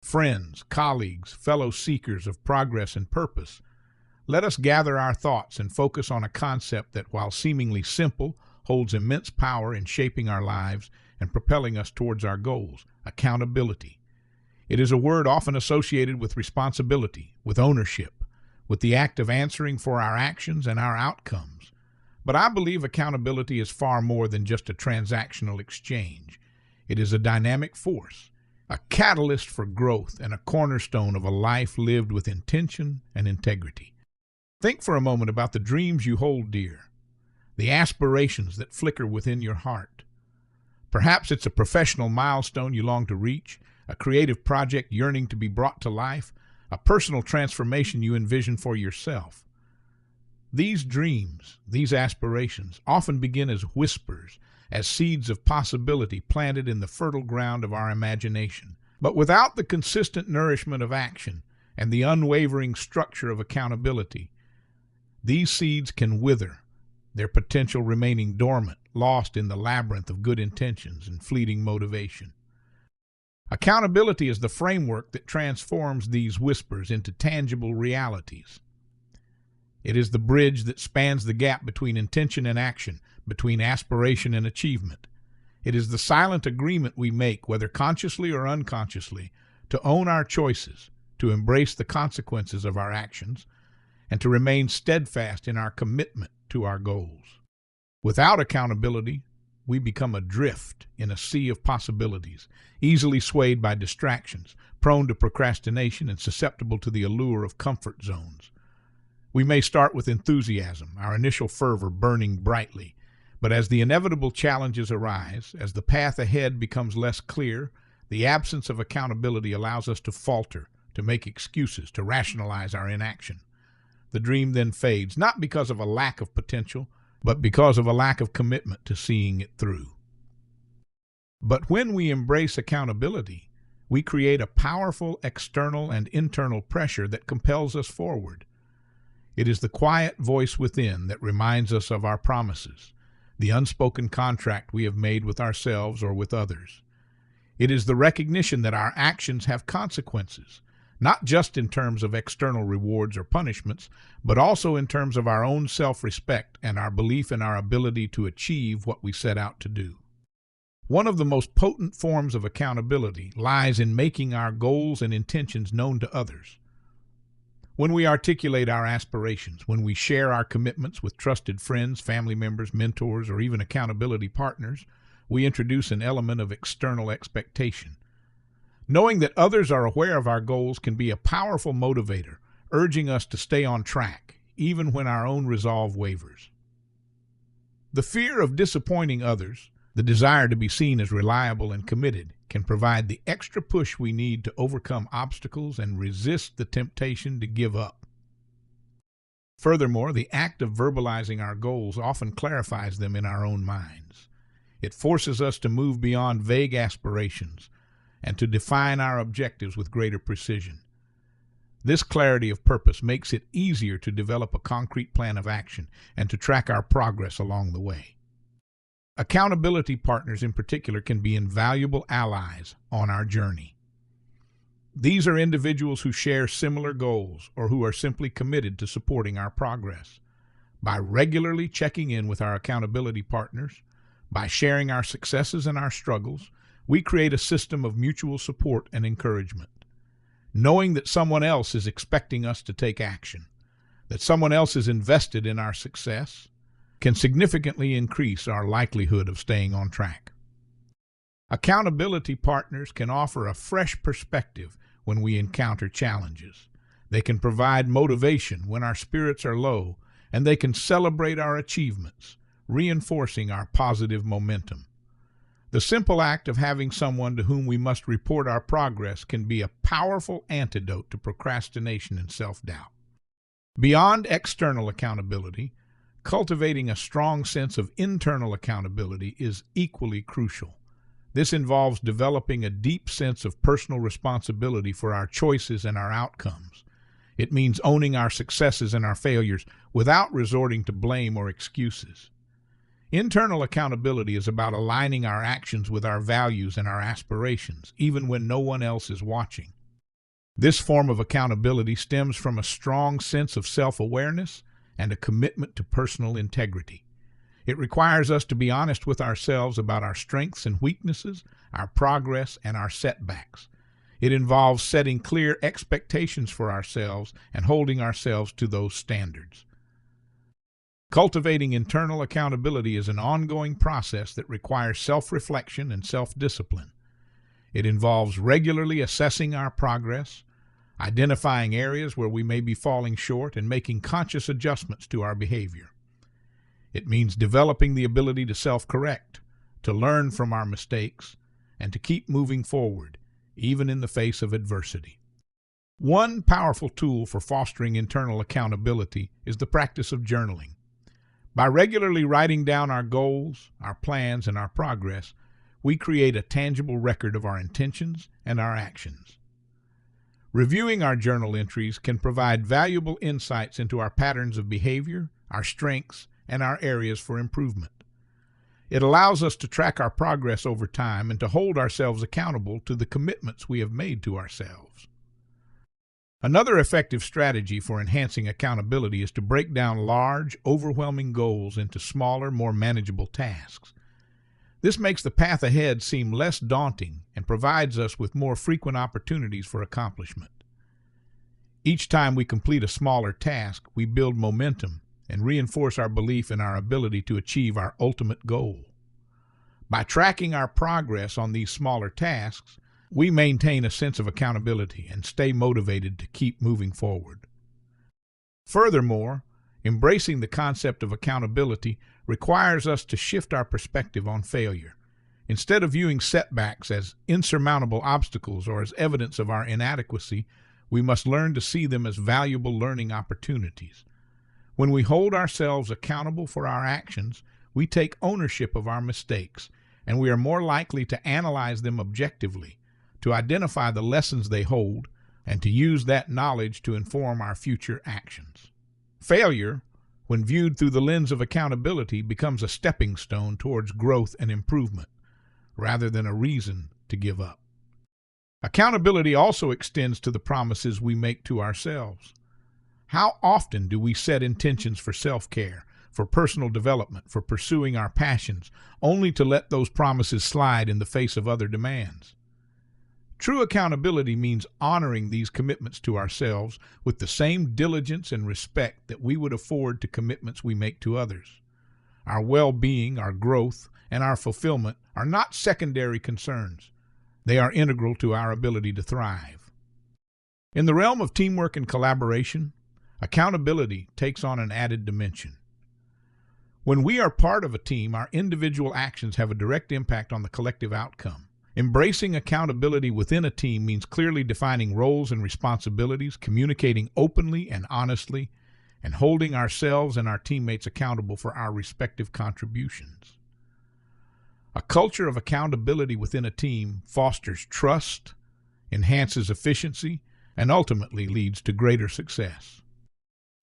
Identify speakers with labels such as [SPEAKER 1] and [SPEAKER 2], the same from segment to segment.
[SPEAKER 1] friends, colleagues, fellow seekers of progress and purpose, let us gather our thoughts and focus on a concept that, while seemingly simple, holds immense power in shaping our lives and propelling us towards our goals: accountability. It is a word often associated with responsibility, with ownership, with the act of answering for our actions and our outcomes. But I believe accountability is far more than just a transactional exchange. It is a dynamic force, a catalyst for growth, and a cornerstone of a life lived with intention and integrity. Think for a moment about the dreams you hold dear, the aspirations that flicker within your heart. Perhaps it's a professional milestone you long to reach, a creative project yearning to be brought to life, a personal transformation you envision for yourself. These dreams, these aspirations, often begin as whispers, as seeds of possibility planted in the fertile ground of our imagination. But without the consistent nourishment of action and the unwavering structure of accountability, these seeds can wither, their potential remaining dormant, lost in the labyrinth of good intentions and fleeting motivation. Accountability is the framework that transforms these whispers into tangible realities. It is the bridge that spans the gap between intention and action, between aspiration and achievement. It is the silent agreement we make, whether consciously or unconsciously, to own our choices, to embrace the consequences of our actions, and to remain steadfast in our commitment to our goals. Without accountability, we become adrift in a sea of possibilities, easily swayed by distractions, prone to procrastination, and susceptible to the allure of comfort zones. We may start with enthusiasm, our initial fervor burning brightly, but as the inevitable challenges arise, as the path ahead becomes less clear, the absence of accountability allows us to falter, to make excuses, to rationalize our inaction. The dream then fades, not because of a lack of potential, but because of a lack of commitment to seeing it through. But when we embrace accountability, we create a powerful external and internal pressure that compels us forward. It is the quiet voice within that reminds us of our promises, the unspoken contract we have made with ourselves or with others. It is the recognition that our actions have consequences, not just in terms of external rewards or punishments, but also in terms of our own self-respect and our belief in our ability to achieve what we set out to do. One of the most potent forms of accountability lies in making our goals and intentions known to others. When we articulate our aspirations, when we share our commitments with trusted friends, family members, mentors, or even accountability partners, we introduce an element of external expectation. Knowing that others are aware of our goals can be a powerful motivator, urging us to stay on track, even when our own resolve wavers. The fear of disappointing others, the desire to be seen as reliable and committed, can provide the extra push we need to overcome obstacles and resist the temptation to give up. Furthermore, the act of verbalizing our goals often clarifies them in our own minds. It forces us to move beyond vague aspirations and to define our objectives with greater precision. This clarity of purpose makes it easier to develop a concrete plan of action and to track our progress along the way. Accountability partners in particular can be invaluable allies on our journey. These are individuals who share similar goals or who are simply committed to supporting our progress. By regularly checking in with our accountability partners, by sharing our successes and our struggles, we create a system of mutual support and encouragement. Knowing that someone else is expecting us to take action, that someone else is invested in our success, can significantly increase our likelihood of staying on track. Accountability partners can offer a fresh perspective when we encounter challenges. They can provide motivation when our spirits are low, and they can celebrate our achievements, reinforcing our positive momentum. The simple act of having someone to whom we must report our progress can be a powerful antidote to procrastination and self-doubt. Beyond external accountability, cultivating a strong sense of internal accountability is equally crucial. This involves developing a deep sense of personal responsibility for our choices and our outcomes. It means owning our successes and our failures without resorting to blame or excuses. Internal accountability is about aligning our actions with our values and our aspirations, even when no one else is watching. This form of accountability stems from a strong sense of self-awareness and a commitment to personal integrity. It requires us to be honest with ourselves about our strengths and weaknesses, our progress, and our setbacks. It involves setting clear expectations for ourselves and holding ourselves to those standards. Cultivating internal accountability is an ongoing process that requires self-reflection and self-discipline. It involves regularly assessing our progress, identifying areas where we may be falling short, and making conscious adjustments to our behavior. It means developing the ability to self-correct, to learn from our mistakes, and to keep moving forward, even in the face of adversity. One powerful tool for fostering internal accountability is the practice of journaling. By regularly writing down our goals, our plans, and our progress, we create a tangible record of our intentions and our actions. Reviewing our journal entries can provide valuable insights into our patterns of behavior, our strengths, and our areas for improvement. It allows us to track our progress over time and to hold ourselves accountable to the commitments we have made to ourselves. Another effective strategy for enhancing accountability is to break down large, overwhelming goals into smaller, more manageable tasks. This makes the path ahead seem less daunting and provides us with more frequent opportunities for accomplishment. Each time we complete a smaller task, we build momentum and reinforce our belief in our ability to achieve our ultimate goal. By tracking our progress on these smaller tasks, we maintain a sense of accountability and stay motivated to keep moving forward. Furthermore, embracing the concept of accountability requires us to shift our perspective on failure. Instead of viewing setbacks as insurmountable obstacles or as evidence of our inadequacy, we must learn to see them as valuable learning opportunities. When we hold ourselves accountable for our actions, we take ownership of our mistakes, and we are more likely to analyze them objectively, to identify the lessons they hold, and to use that knowledge to inform our future actions. Failure, when viewed through the lens of accountability, becomes a stepping stone towards growth and improvement, rather than a reason to give up. Accountability also extends to the promises we make to ourselves. How often do we set intentions for self-care, for personal development, for pursuing our passions, only to let those promises slide in the face of other demands? True accountability means honoring these commitments to ourselves with the same diligence and respect that we would afford to commitments we make to others. Our well-being, our growth, and our fulfillment are not secondary concerns. They are integral to our ability to thrive. In the realm of teamwork and collaboration, accountability takes on an added dimension. When we are part of a team, our individual actions have a direct impact on the collective outcome. Embracing accountability within a team means clearly defining roles and responsibilities, communicating openly and honestly, and holding ourselves and our teammates accountable for our respective contributions. A culture of accountability within a team fosters trust, enhances efficiency, and ultimately leads to greater success.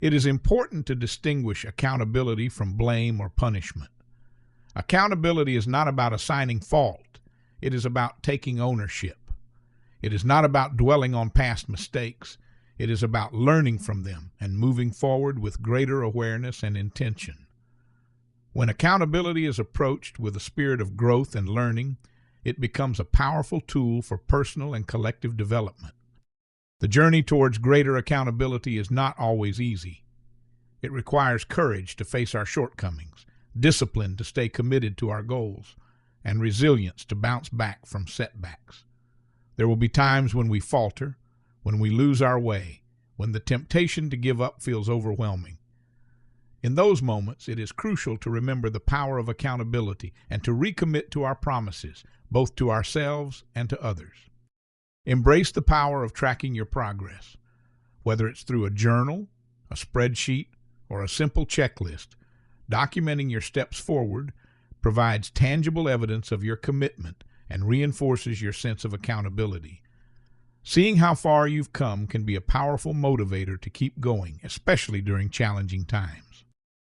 [SPEAKER 1] It is important to distinguish accountability from blame or punishment. Accountability is not about assigning fault. It is about taking ownership. It is not about dwelling on past mistakes. It is about learning from them and moving forward with greater awareness and intention. When accountability is approached with a spirit of growth and learning, it becomes a powerful tool for personal and collective development. The journey towards greater accountability is not always easy. It requires courage to face our shortcomings, discipline to stay committed to our goals, and resilience to bounce back from setbacks. There will be times when we falter, when we lose our way, when the temptation to give up feels overwhelming. In those moments, it is crucial to remember the power of accountability and to recommit to our promises, both to ourselves and to others. Embrace the power of tracking your progress. Whether it's through a journal, a spreadsheet, or a simple checklist, documenting your steps forward provides tangible evidence of your commitment and reinforces your sense of accountability. Seeing how far you've come can be a powerful motivator to keep going, especially during challenging times.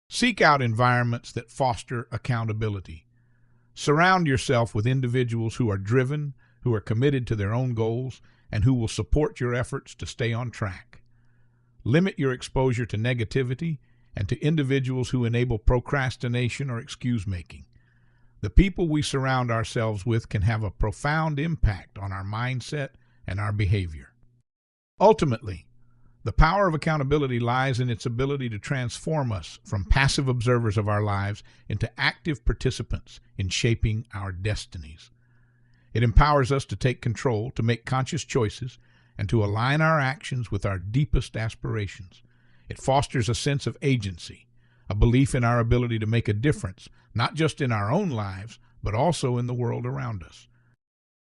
[SPEAKER 1] Seek out environments that foster accountability. Surround yourself with individuals who are driven, who are committed to their own goals, and who will support your efforts to stay on track. Limit your exposure to negativity and to individuals who enable procrastination or excuse-making. The people we surround ourselves with can have a profound impact on our mindset and our behavior. Ultimately, the power of accountability lies in its ability to transform us from passive observers of our lives into active participants in shaping our destinies. It empowers us to take control, to make conscious choices, and to align our actions with our deepest aspirations. It fosters a sense of agency, a belief in our ability to make a difference, not just in our own lives, but also in the world around us.